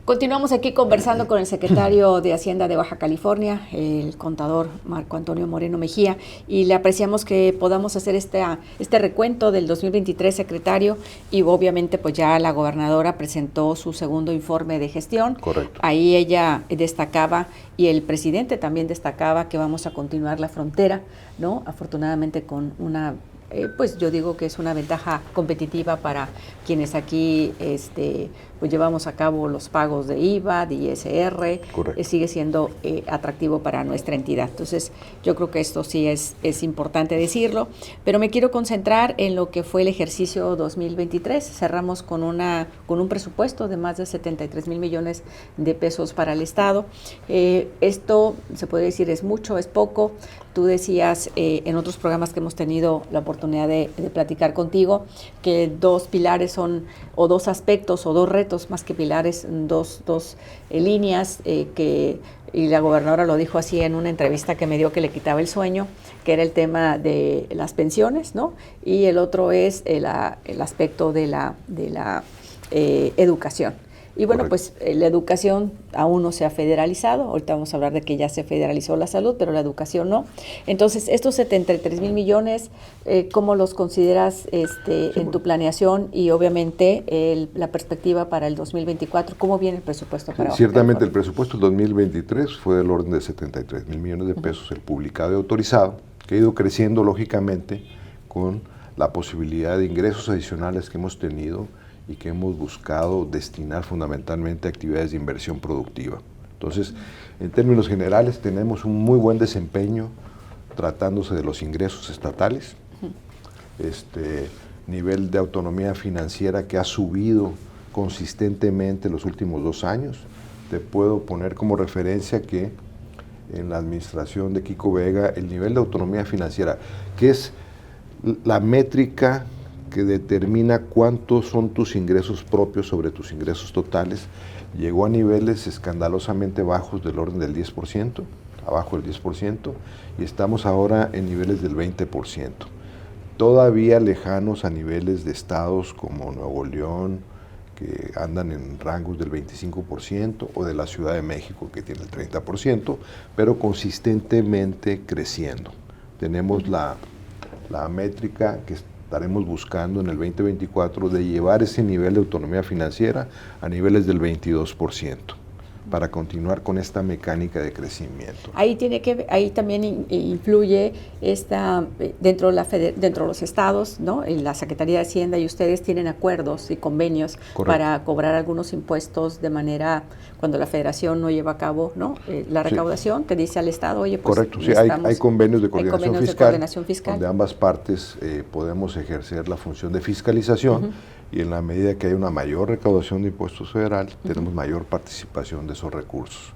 Continuamos aquí conversando con el secretario de Hacienda de Baja California, el contador Marco Antonio Moreno Mejía, y le apreciamos que podamos hacer este recuento del 2023, secretario, y obviamente pues ya la gobernadora presentó su segundo informe de gestión. Correcto. Ahí ella destacaba, y el presidente también destacaba, que vamos a continuar la frontera, ¿no? Afortunadamente con una pues yo digo que es una ventaja competitiva para quienes aquí pues llevamos a cabo los pagos de IVA, de ISR, sigue siendo atractivo para nuestra entidad. Entonces yo creo que esto sí es importante decirlo, pero me quiero concentrar en lo que fue el ejercicio 2023. Cerramos con un presupuesto de más de 73 mil millones de pesos para el Estado. Esto se puede decir es mucho, es poco. Tú decías en otros programas que hemos tenido la oportunidad de platicar contigo que dos pilares son, o dos aspectos, o dos retos más que pilares, dos líneas y la gobernadora lo dijo así en una entrevista que me dio, que le quitaba el sueño, que era el tema de las pensiones, ¿no? Y el otro es el aspecto de la educación. Y bueno, pues la educación aún no se ha federalizado. Ahorita vamos a hablar de que ya se federalizó la salud, pero la educación no. Entonces, estos 73 mil millones, ¿cómo los consideras en tu planeación? Y obviamente la perspectiva para el 2024, ¿cómo viene el presupuesto para Baja Ciertamente California? el presupuesto del 2023 fue del orden de 73 mil millones de pesos, el publicado y autorizado, que ha ido creciendo lógicamente con la posibilidad de ingresos adicionales que hemos tenido y que hemos buscado destinar fundamentalmente a actividades de inversión productiva. Entonces, en términos generales, tenemos un muy buen desempeño tratándose de los ingresos estatales, nivel de autonomía financiera que ha subido consistentemente los últimos 2 años. Te puedo poner como referencia que en la administración de Kiko Vega, el nivel de autonomía financiera, que es la métrica que determina cuántos son tus ingresos propios sobre tus ingresos totales, llegó a niveles escandalosamente bajos del orden del 10%, abajo del 10%, y estamos ahora en niveles del 20%. Todavía lejanos a niveles de estados como Nuevo León, que andan en rangos del 25%, o de la Ciudad de México, que tiene el 30%, pero consistentemente creciendo. Tenemos la métrica que estaremos buscando en el 2024 de llevar ese nivel de autonomía financiera a niveles del 22% para continuar con esta mecánica de crecimiento. Ahí también influye dentro de los estados, ¿no? En la Secretaría de Hacienda, y ustedes tienen acuerdos y convenios para cobrar algunos impuestos de manera, cuando la Federación no lleva a cabo, ¿no? La recaudación, te dice al Estado, oye, pues correcto, sí, hay convenios de coordinación fiscal, donde ambas partes podemos ejercer la función de fiscalización, y en la medida que hay una mayor recaudación de impuestos federal, tenemos mayor participación de esos recursos.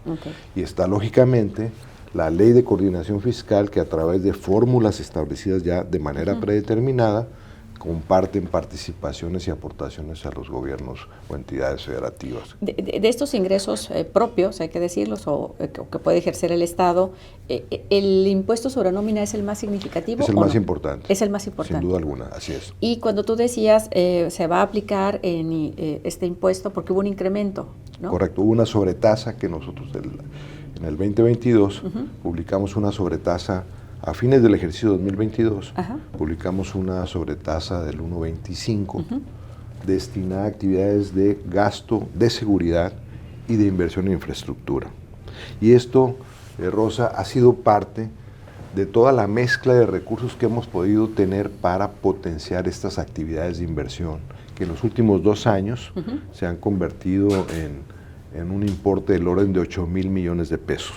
Y está lógicamente la ley de coordinación fiscal, que a través de fórmulas establecidas ya de manera predeterminada, comparten participaciones y aportaciones a los gobiernos o entidades federativas. De estos ingresos propios, hay que decirlos, o que puede ejercer el Estado, ¿el impuesto sobre nómina es el más significativo? Es el más importante. Es el más importante. Sin duda alguna, así es. Y cuando tú decías, se va a aplicar en este impuesto porque hubo un incremento, ¿no? Correcto, hubo una sobretasa que nosotros en el 2022 publicamos una sobretasa. A fines del ejercicio 2022, publicamos una sobretasa del 1.25 destinada a actividades de gasto de seguridad y de inversión en infraestructura. Y esto, Rosa, ha sido parte de toda la mezcla de recursos que hemos podido tener para potenciar estas actividades de inversión, que en los últimos 2 años se han convertido en un importe del orden de 8 mil millones de pesos.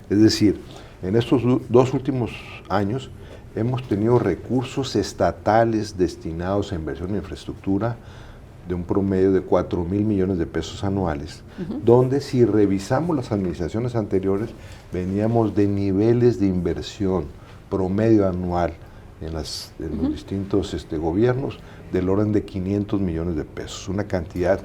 Es decir, en estos 2 últimos años hemos tenido recursos estatales destinados a inversión en infraestructura de un promedio de 4 mil millones de pesos anuales, donde si revisamos las administraciones anteriores, veníamos de niveles de inversión promedio anual en los distintos gobiernos del orden de 500 millones de pesos, una cantidad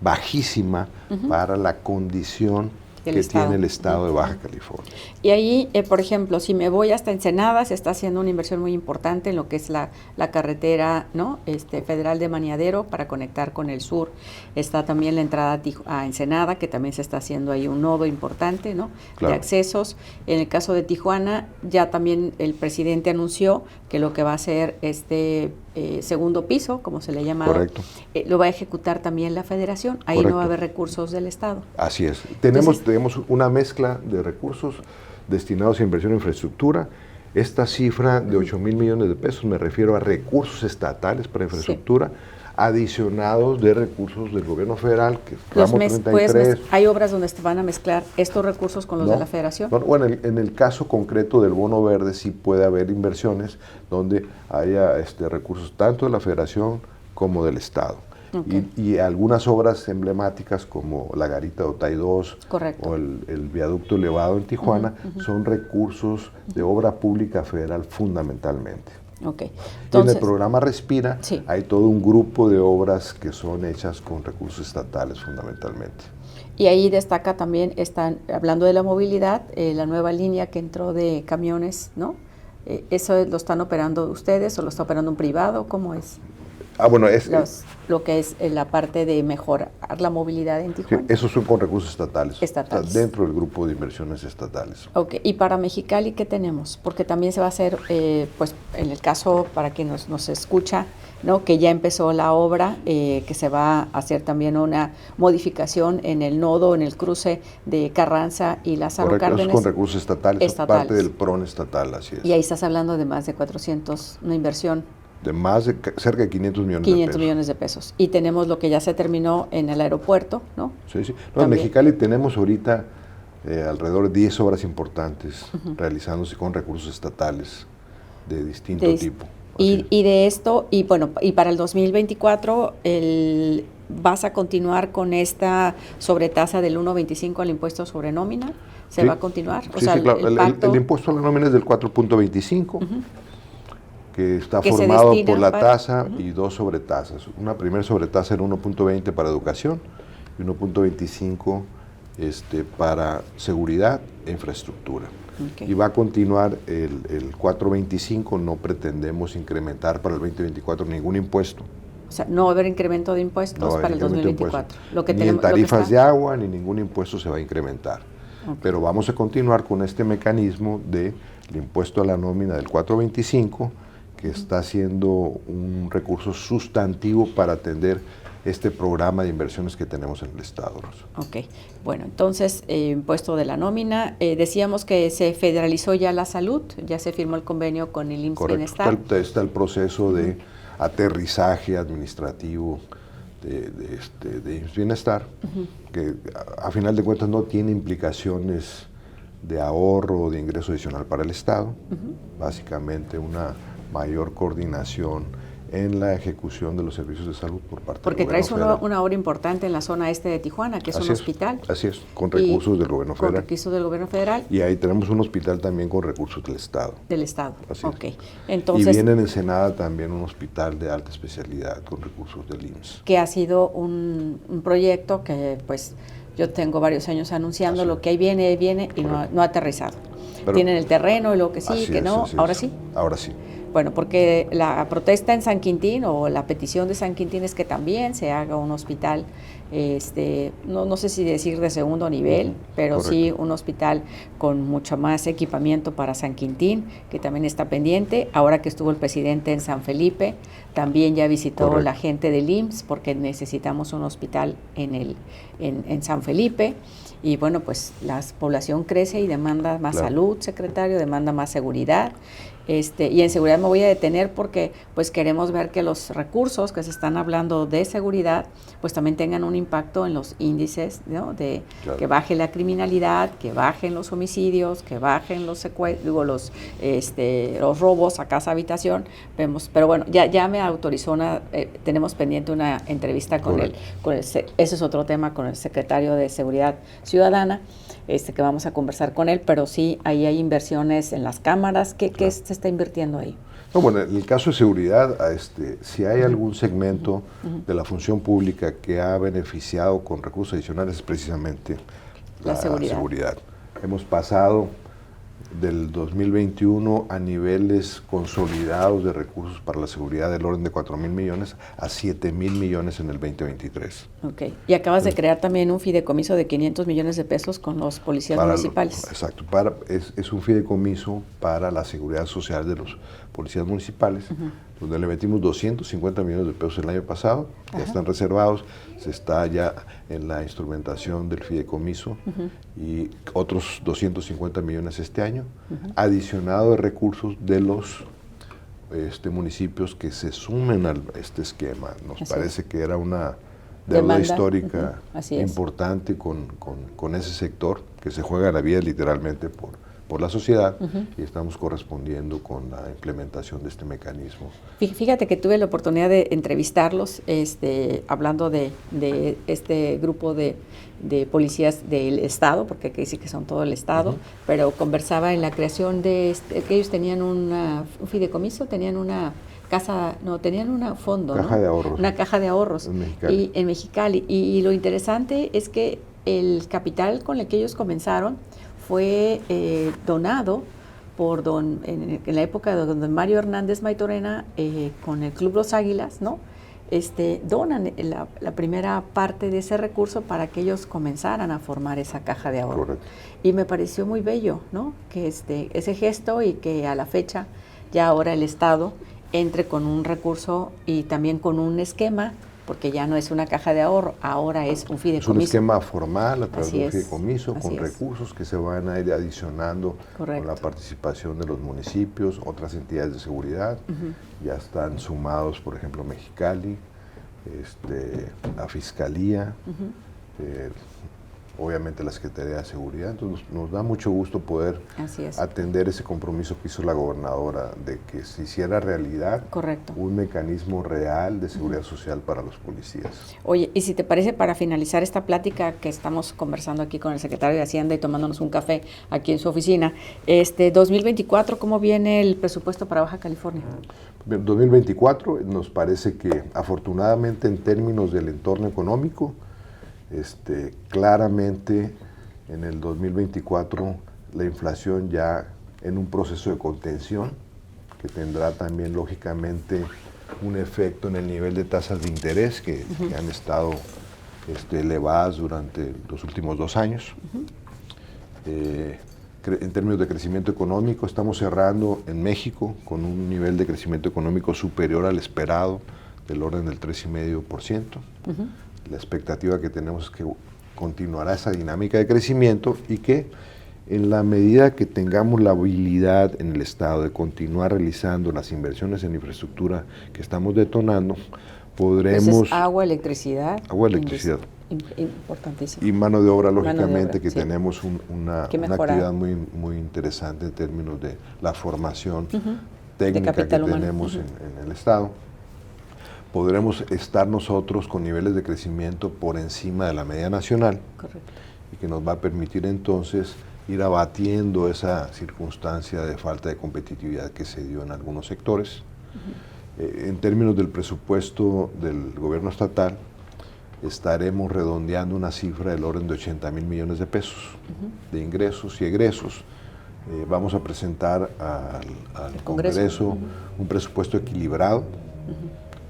bajísima para la condición tiene el estado de Baja California. Y ahí, por ejemplo, si me voy hasta Ensenada, se está haciendo una inversión muy importante en lo que es la carretera, ¿no? Federal de Maniadero para conectar con el sur. Está también la entrada a Ensenada, que también se está haciendo ahí un nodo importante, ¿no? Claro. De accesos. En el caso de Tijuana, ya también el presidente anunció que lo que va a hacer segundo piso, como se le ha llamado, lo va a ejecutar también la Federación. Ahí no va a haber recursos del Estado. Así es. Tenemos una mezcla de recursos destinados a inversión en infraestructura. Esta cifra de 8,000 millones de pesos, me refiero a recursos estatales para infraestructura, adicionados de recursos del gobierno federal, que ramo 33. ¿Hay obras donde se van a mezclar estos recursos con los de la Federación? Bueno, en el caso concreto del bono verde sí puede haber inversiones donde haya recursos tanto de la Federación como del Estado. Y algunas obras emblemáticas como la Garita de Otay 2 o el viaducto elevado en Tijuana son recursos de obra pública federal fundamentalmente. Entonces, y en el programa Respira hay todo un grupo de obras que son hechas con recursos estatales fundamentalmente. Y ahí destaca también, están hablando de la movilidad, la nueva línea que entró de camiones, ¿no? ¿Eso lo están operando ustedes o lo está operando un privado? ¿Cómo es? Bueno, lo que es la parte de mejorar la movilidad en Tijuana. Sí, esos son con recursos estatales. Está dentro del grupo de inversiones estatales. ¿Y para Mexicali qué tenemos? Porque también se va a hacer, pues en el caso, para quien nos escucha, ¿no? Que ya empezó la obra, que se va a hacer también una modificación en el nodo, en el cruce de Carranza y Lázaro Cárdenas. Con recursos estatales, parte del PRON estatal, así es. Y ahí estás hablando de más de 400, una inversión de cerca de 500 millones de pesos. 500 millones de pesos. Y tenemos lo que ya se terminó en el aeropuerto, ¿no? Sí. En Mexicali tenemos ahorita alrededor de 10 obras importantes realizándose con recursos estatales de distinto tipo. Y de esto, y bueno, y para el 2024, ¿vas a continuar con esta sobretasa del 1.25 al impuesto sobre nómina? ¿Se va a continuar? Claro. El impuesto a la nómina es del 4.25. Que está formado por la tasa y dos sobretasas. Una primera sobretasa era 1.20 para educación y 1.25 para seguridad e infraestructura. Y va a continuar el 4.25, no pretendemos incrementar para el 2024 ningún impuesto. O sea, no va a haber incremento de impuestos para el 2024. Ni en tarifas de agua, ni ningún impuesto se va a incrementar. Pero vamos a continuar con este mecanismo del impuesto a la nómina del 4.25, que está siendo un recurso sustantivo para atender este programa de inversiones que tenemos en el Estado. Bueno, entonces, impuesto de la nómina, decíamos que se federalizó ya la salud, ya se firmó el convenio con el IMSS Bienestar. Está el proceso de aterrizaje administrativo de IMSS Bienestar, que a final de cuentas no tiene implicaciones de ahorro o de ingreso adicional para el Estado, básicamente una mayor coordinación en la ejecución de los servicios de salud por parte del gobierno federal. Porque traes una obra importante en la zona este de Tijuana, que es un hospital. Así es, con recursos del gobierno federal. Con recursos del gobierno federal. Y ahí tenemos un hospital también con recursos del Estado. Del Estado, así es. Entonces, y viene en Ensenada también un hospital de alta especialidad con recursos del IMSS. Que ha sido un proyecto que pues yo tengo varios años anunciando, lo que ahí viene y no ha aterrizado. Tienen el terreno y lo que sí, que no, ahora sí. Ahora sí. Bueno, porque la protesta en San Quintín o la petición de San Quintín es que también se haga un hospital, no sé si decir de segundo nivel, pero sí un hospital con mucho más equipamiento para San Quintín, que también está pendiente. Ahora que estuvo el presidente en San Felipe, también ya visitó la gente del IMSS, porque necesitamos un hospital en San Felipe. Y bueno, pues la población crece y demanda más salud, secretario, demanda más seguridad. Y en seguridad me voy a detener porque pues queremos ver que los recursos que se están hablando de seguridad pues también tengan un impacto en los índices, ¿no? Que baje la criminalidad, que bajen los homicidios, que bajen los los robos a casa habitación. Pero bueno, ya me autorizó tenemos pendiente una entrevista con ese es otro tema, con el secretario de Seguridad Ciudadana, que vamos a conversar con él, pero sí, ahí hay inversiones en las cámaras. ¿Qué se está invirtiendo ahí? No, bueno, en el caso de seguridad, si hay algún segmento de la función pública que ha beneficiado con recursos adicionales, es precisamente la seguridad. Hemos pasado del 2021 a niveles consolidados de recursos para la seguridad del orden de 4,000 millones a 7,000 millones en el 2023. Ok. Y acabas de crear también un fideicomiso de 500 millones de pesos con los policías municipales. Exacto. Es un fideicomiso para la seguridad social de los policías municipales, donde le metimos 250 millones de pesos el año pasado, ya están reservados, se está ya en la instrumentación del fideicomiso y otros 250 millones este año, adicionado de recursos de los municipios que se sumen a este esquema. Nos parece que era una deuda histórica importante con ese sector que se juega la vida literalmente por la sociedad y estamos correspondiendo con la implementación de este mecanismo. Fíjate que tuve la oportunidad de entrevistarlos hablando de este grupo de policías del Estado, porque aquí sí que son todo el Estado, pero conversaba en la creación de que ellos tenían un fideicomiso, tenían una casa, no, tenían un fondo, caja de ahorros. Una caja de ahorros en Mexicali. Y lo interesante es que el capital con el que ellos comenzaron fue donado por en la época de don Mario Hernández Maytorena con el Club Los Águilas, ¿no? Donan la primera parte de ese recurso para que ellos comenzaran a formar esa caja de ahorro. Correcto. Y me pareció muy bello, ¿no? Que ese gesto y que a la fecha ya ahora el Estado entre con un recurso y también con un esquema, porque ya no es una caja de ahorro, ahora es un fideicomiso. Es un esquema formal a través de un fideicomiso con recursos que se van a ir adicionando con la participación de los municipios, otras entidades de seguridad. Ya están sumados, por ejemplo, Mexicali, la Fiscalía, obviamente la Secretaría de Seguridad. Entonces nos da mucho gusto poder atender ese compromiso que hizo la gobernadora de que se hiciera realidad un mecanismo real de seguridad social para los policías. Oye, y si te parece, para finalizar esta plática que estamos conversando aquí con el secretario de Hacienda y tomándonos un café aquí en su oficina, 2024, ¿cómo viene el presupuesto para Baja California? Bien, 2024 nos parece que afortunadamente en términos del entorno económico, claramente en el 2024 la inflación ya en un proceso de contención que tendrá también lógicamente un efecto en el nivel de tasas de interés que han estado elevadas durante los últimos 2 años. En términos de crecimiento económico estamos cerrando en México con un nivel de crecimiento económico superior al esperado del orden del 3,5%. La expectativa que tenemos es que continuará esa dinámica de crecimiento y que en la medida que tengamos la habilidad en el Estado de continuar realizando las inversiones en infraestructura que estamos detonando, podremos... Entonces, agua, electricidad. Importantísimo. Y mano de obra, lógicamente, que tenemos una actividad muy, muy interesante en términos de la formación técnica que tenemos en el Estado. Podremos estar nosotros con niveles de crecimiento por encima de la media nacional. Correcto. Y que nos va a permitir entonces ir abatiendo esa circunstancia de falta de competitividad que se dio en algunos sectores. En términos del presupuesto del gobierno estatal, estaremos redondeando una cifra del orden de 80,000 millones de pesos de ingresos y egresos. Vamos a presentar al Congreso un presupuesto equilibrado,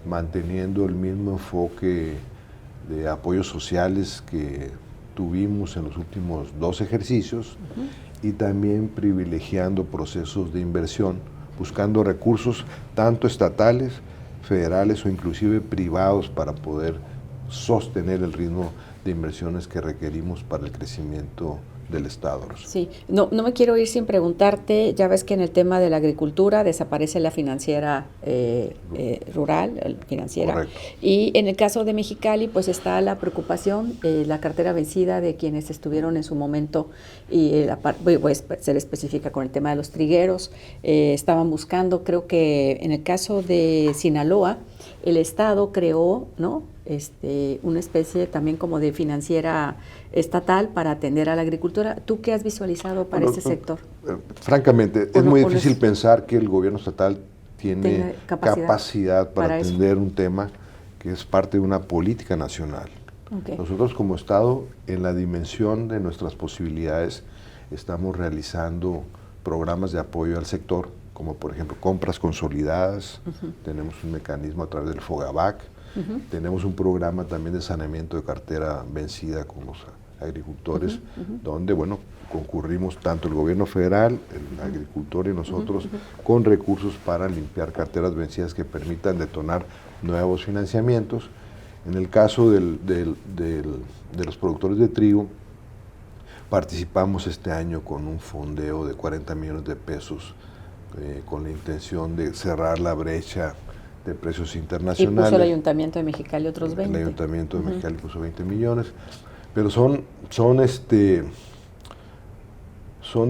manteniendo el mismo enfoque de apoyos sociales que tuvimos en los últimos 2 ejercicios y también privilegiando procesos de inversión, buscando recursos tanto estatales, federales o inclusive privados para poder sostener el ritmo de inversiones que requerimos para el crecimiento del Estado. Sí, no me quiero ir sin preguntarte, ya ves que en el tema de la agricultura desaparece la financiera rural, financiera. Correcto. Y en el caso de Mexicali, pues está la preocupación, la cartera vencida de quienes estuvieron en su momento, y voy a ser específica con el tema de los trigueros, estaban buscando, creo que en el caso de Sinaloa, el Estado creó, ¿no?, una especie también como de financiera estatal para atender a la agricultura. ¿Tú qué has visualizado para ese sector? Francamente, es muy difícil pensar que el gobierno estatal tiene capacidad para atender un tema que es parte de una política nacional. Okay. Nosotros como Estado, en la dimensión de nuestras posibilidades, estamos realizando programas de apoyo al sector, como por ejemplo compras consolidadas, tenemos un mecanismo a través del FOGABAC, tenemos un programa también de saneamiento de cartera vencida con los agricultores, donde, bueno, concurrimos tanto el gobierno federal, el agricultor y nosotros con recursos para limpiar carteras vencidas que permitan detonar nuevos financiamientos. En el caso de los productores de trigo, participamos este año con un fondeo de 40 millones de pesos con la intención de cerrar la brecha de precios internacionales. Y puso el Ayuntamiento de Mexicali otros 20. El Ayuntamiento de Mexicali puso 20 millones, pero son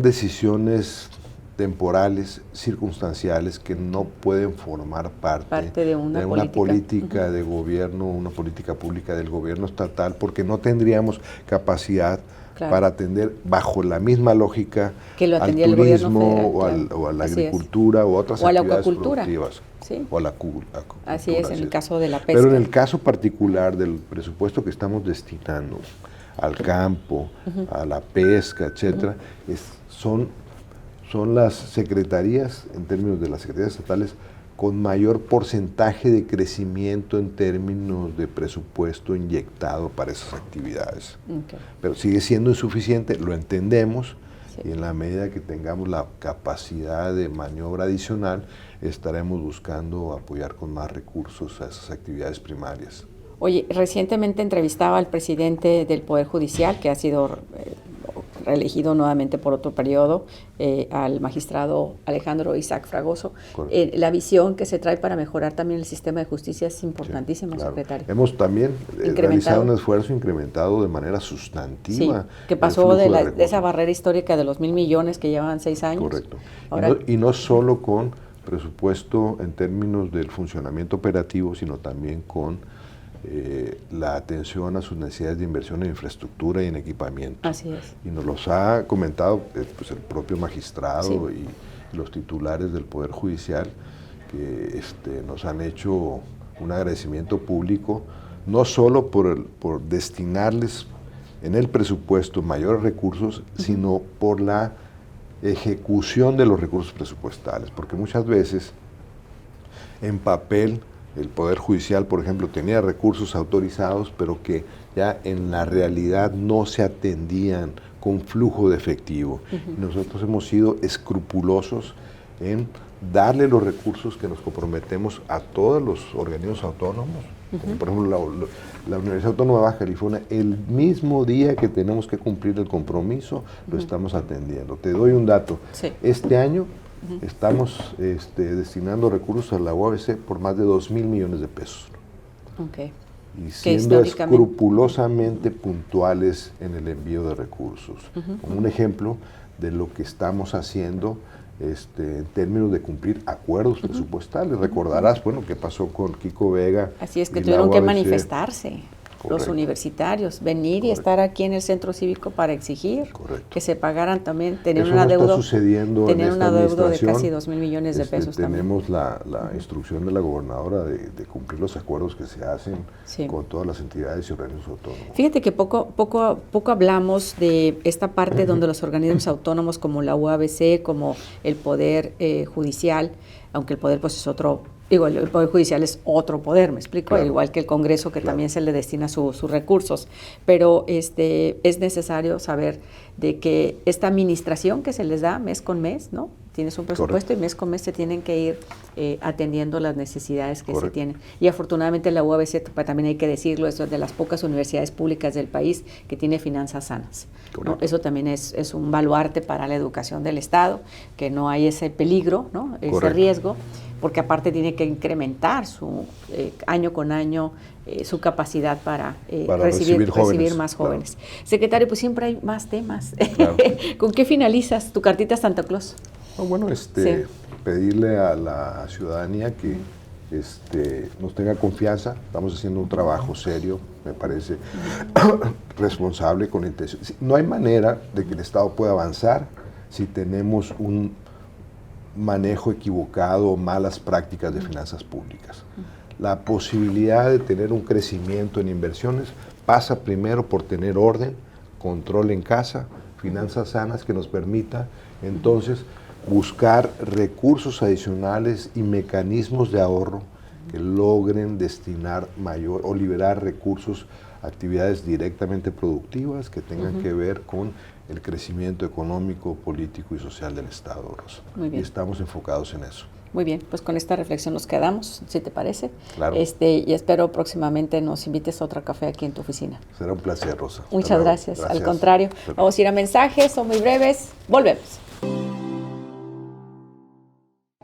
decisiones temporales, circunstanciales, que no pueden formar parte de una política de gobierno, una política pública del gobierno estatal, porque no tendríamos capacidad para atender bajo la misma lógica que lo al turismo federal, o a la agricultura o a otras actividades productivas. Sí. O a la acuicultura. Así es, en el caso de la pesca. Pero en el caso particular del presupuesto que estamos destinando al campo, a la pesca, etcétera, son las secretarías, en términos de las secretarías estatales, con mayor porcentaje de crecimiento en términos de presupuesto inyectado para esas actividades. Okay. Pero sigue siendo insuficiente, lo entendemos, y en la medida que tengamos la capacidad de maniobra adicional, estaremos buscando apoyar con más recursos a esas actividades primarias. Oye, recientemente entrevistaba al presidente del Poder Judicial, que ha sido reelegido nuevamente por otro periodo, al magistrado Alejandro Isaac Fragoso. La visión que se trae para mejorar también el sistema de justicia es importantísima, claro. Secretario. Hemos también realizado un esfuerzo incrementado de manera sustantiva. Sí, que pasó de esa barrera histórica de los 1,000 millones que llevaban 6 años. Correcto. Y no solo con presupuesto en términos del funcionamiento operativo, sino también con la atención a sus necesidades de inversión en infraestructura y en equipamiento. Así es. Y nos los ha comentado pues, el propio magistrado y los titulares del Poder Judicial, que nos han hecho un agradecimiento público, no solo por destinarles en el presupuesto mayores recursos, sino por la ejecución de los recursos presupuestales, porque muchas veces en papel el Poder Judicial, por ejemplo, tenía recursos autorizados, pero que ya en la realidad no se atendían con flujo de efectivo. Nosotros hemos sido escrupulosos en darle los recursos que nos comprometemos a todos los organismos autónomos. Como por ejemplo, la Universidad Autónoma de Baja California, el mismo día que tenemos que cumplir el compromiso, lo estamos atendiendo. Te doy un dato. Este año estamos destinando recursos a la UABC por más de 2,000 millones de pesos. Y siendo escrupulosamente puntuales en el envío de recursos. Como un ejemplo de lo que estamos haciendo en términos de cumplir acuerdos presupuestales. Recordarás, bueno, qué pasó con Kiko Vega. Así es, que tuvieron que manifestarse. Los universitarios, venir y estar aquí en el centro cívico para exigir que se pagaran también, tener una deuda de casi 2,000 millones de pesos. Tenemos la instrucción de la gobernadora de cumplir los acuerdos que se hacen con todas las entidades y organismos autónomos. Fíjate que poco hablamos de esta parte donde los organismos autónomos como la UABC, como el Poder Judicial, aunque el Poder pues es otro. Digo, el Poder Judicial es otro poder, ¿me explico? Claro. Igual que el Congreso, que también se le destina sus recursos. Pero es necesario saber de que esta administración que se les da mes con mes, ¿no? Tienes un presupuesto y mes con mes se tienen que ir atendiendo las necesidades que se tienen. Y afortunadamente la UABC, también hay que decirlo, es de las pocas universidades públicas del país que tiene finanzas sanas, ¿no? Eso también es un baluarte para la educación del Estado, que no hay ese peligro, ¿no? Ese riesgo, porque aparte tiene que incrementar año con año su capacidad para recibir más jóvenes. Claro. Secretario, pues siempre hay más temas. Claro. ¿Con qué finalizas tu cartita a Santa Claus? Bueno, pedirle a la ciudadanía que nos tenga confianza. Estamos haciendo un trabajo serio, me parece, responsable, con intención. No hay manera de que el Estado pueda avanzar si tenemos un manejo equivocado o malas prácticas de finanzas públicas. la posibilidad de tener un crecimiento en inversiones pasa primero por tener orden, control en casa, finanzas sanas que nos permita entonces buscar recursos adicionales y mecanismos de ahorro que logren destinar mayor o liberar recursos a actividades directamente productivas que tengan que ver con el crecimiento económico, político y social del Estado, Rosa. Muy bien. Y estamos enfocados en eso. Muy bien, pues con esta reflexión nos quedamos, si te parece. Claro. Y espero próximamente nos invites a otro café aquí en tu oficina. Será un placer, Rosa. Muchas gracias. Al contrario, vamos a ir a mensajes, son muy breves. Volvemos.